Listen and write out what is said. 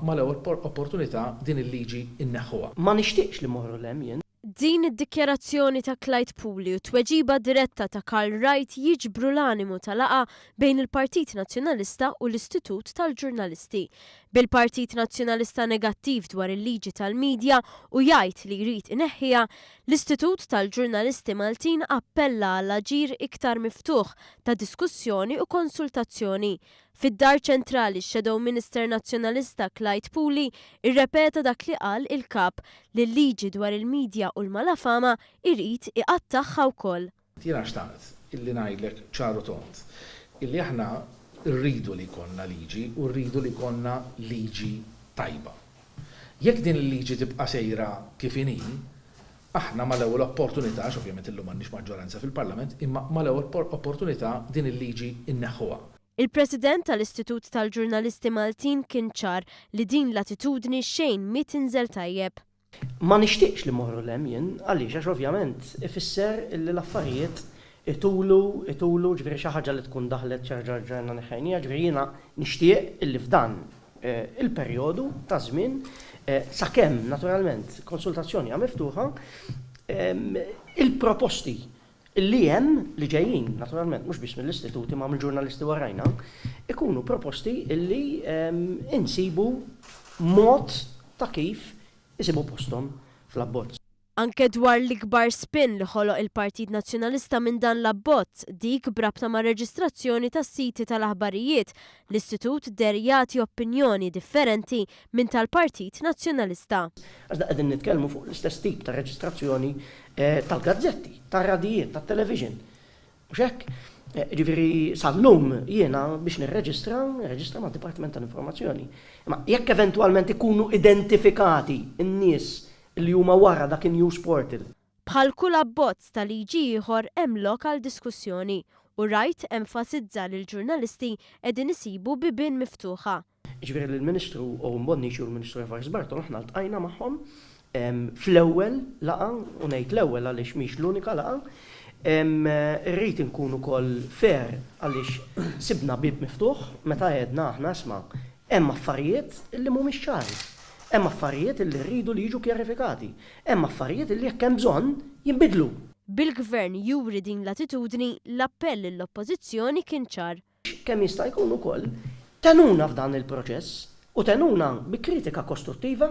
ma l-ewwel opportunità din il-liġi inneħħuha. Ma nixtieqx li morru lem jien. Din id-dikjarazzjoni ta' Clyde Puli u tweġiba diretta ta' Karl Wright jiġbru l-animu tal-laqa bejn il-Partit Nazzjonalista u l-Istitut tal-Ġurnalisti. Bil-Partit Nazzjonalista negattiv dwar il-liġi tal-medja u jgħid li jrid ineħħiha, l-Istitut tal-Ġurnalisti Maltin appella għal aġir iktar miftuħ ta' diskussjoni u konsultazzjoni. Fid-dar ċentrali x-Shadow Minister Nazzjonalista Clyde Puli irrepeta dak li qal il-kap li l-liġi dwar il-medja u l-malafama irrid iqattaħħa wkoll. Jiena xtaqt illi ngħidlek ċaru tont illi aħna rridu li konna liġi u rridu li konna liġi tajba. Jekk din il-liġi tibqa' sejra kif inhi, aħna mal-ewwel opportunità, ovvjament illum m'għandniex maġġoranza fil-Parlament, imma mal-ewwel opportunità din il-liġi inneħħuha. Il-President tal-Istitut tal-Ġurnalisti Maltin kien ċar li din l-attitudni xejn mi tinżel tajjeb. Ma nixtieqx li morru lem jien, għaliex għax ovvjament ifisser li l-affarijiet itulu ġifieri xi ħaġa li tkun daħlet ċerġa neħħejnija, ġifieri jiena nixtieq illi f'dan il-perjodu ta' żmien sakemm naturalment konsultazzjoni hija miftuħa il-proposti li hemm li ġejjin naturalment mhux biss mill-istituti ma mill-ġurnalisti warajna ikunu proposti illi insibu mod ta' kif isibu posthom fl-abbozz. Anke dwar l-ikbar spin li ħoloq il-Partit Nazzjonalista minn dan l-abbozz dik brabta ma' reġistrazzjoni tas-siti tal-aħbarijiet, l-Istitut der jagħti opinjoni differenti minn tal-Partit Nazzjonalista. Għażda qegħdin nitkellmu fuq l-istess tip ta' reġistrazzjoni tal-gazzetti, tar-radijiet, tat-television. Mhux hekk? Ġifieri sal-lum jiena biex nirreġistra mad Dipartiment tal-Informazzjoni. Imma jekk eventwalment ikunu identifikati n-nies li huma wara dak in-news portal. Bħal kull abbozz ta' liġi ieħor hemm lokal diskussjoni u Wright enfasizza li l-ġurnalisti qegħdin isibu bibien miftuħa. Ġifieri l-Ministru u Mbonnix u l-Ministru Evars Barton aħna ltqajna magħhom fl-ewwel laqa u ngħid l-ewwel għaliex mhix l-unika laqa. Irrid inkunu wkoll fair għaliex sibna bib miftuħ meta għedna aħna isma' hemm affarijiet li mhumiex ċari. Hemm affarijiet li rridu li jiġu kjarifikati. Hemm affarijiet li jekk hemm bżonn jinbidlu. Bil-gvern juri din l-attitudni l-appell lill-oppożizzjoni kien ċar. Kemm jista' jkun ukoll tenuna f'dan il-proċess u tenuna bi kritika kostruttiva.